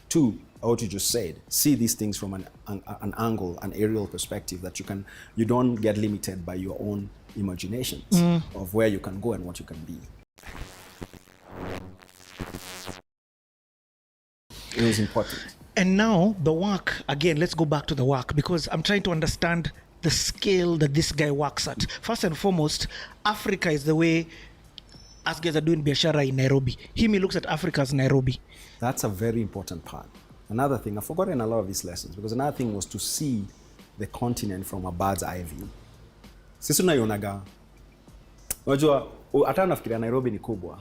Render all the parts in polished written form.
Two, what you just said, see these things from an angle, an aerial perspective, that you don't get limited by your own imaginations of where you can go and what you can be. It was important. And now the work, again, let's go back to the work, because I'm trying to understand the scale that this guy works at. First and foremost, Africa is the way us guys are doing biashara in Nairobi. He looks at Africa as Nairobi. That's a very important part. Another thing, I've forgotten a lot of these lessons, because another thing was to see the continent from a bird's eye view. Sisi tunaionaga, unajua hata nafikiria Nairobi ni kubwa.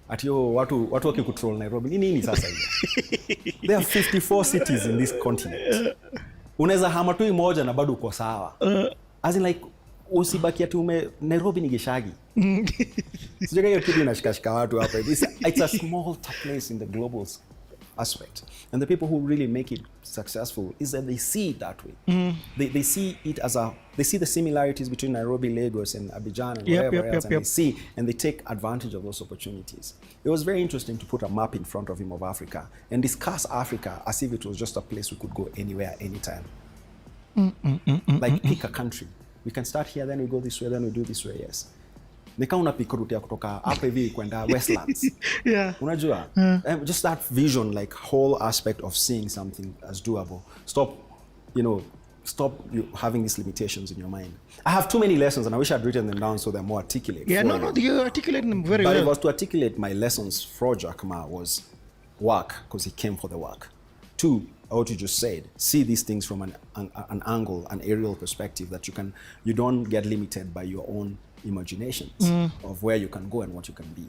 Ati watu wakicontrol Nairobi ni nini sasa hiyo? There are 54 cities in this continent. Unaweza hama tu moja na bado uko sawa. As in like usibaki ati Nairobi ni Gishagi. Sijui hiyo kitu inashikashika watu hapa. It's a small place in the global aspect. And the people who really make it successful is that they see it that way. They see it as they see the similarities between Nairobi, Lagos, and Abidjan, and wherever else, and they take advantage of those opportunities. It was very interesting to put a map in front of him of Africa and discuss Africa as if it was just a place we could go anywhere, anytime. Like pick a country. We can start here, then we go this way, then we do this way, yes. Nika unapika route ya kutoka hapa hivi kwenda Westlands. Unajua? Just that vision, like whole aspect of seeing something as doable. Stop you having these limitations in your mind. I have too many lessons and I wish I'd written them down so they're more articulate. Yeah, no, you articulate them very well. But if I was to articulate my lessons for Jack Ma was work, because he came for the work. Two, what you just said, see these things from an angle, an aerial perspective, that you don't get limited by your own imaginations of where you can go and what you can be.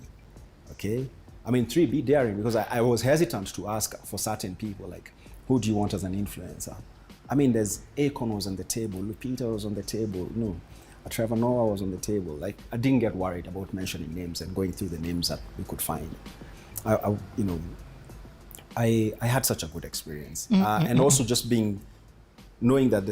Okay? I mean, three, be daring, because I was hesitant to ask for certain people, like, who do you want as an influencer? I mean, there's Akon was on the table, Lupita was on the table, Trevor Noah was on the table. Like, I didn't get worried about mentioning names and going through the names that we could find. I had such a good experience, and also just knowing that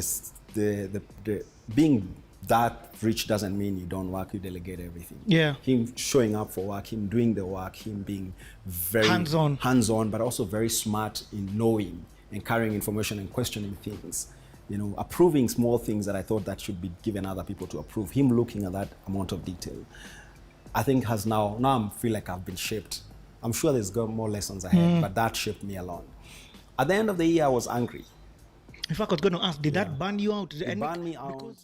being that rich doesn't mean you don't work, you delegate everything. Yeah. Him showing up for work, him doing the work, him being very hands-on, but also very smart in knowing and carrying information and questioning things. Approving small things that I thought that should be given other people to approve. Him looking at that amount of detail, I think has now I feel like I've been shaped. I'm sure there's got more lessons ahead, but that shaped me along. At the end of the year, I was angry. In fact, I was going to ask, did that burn you out? It burned me out.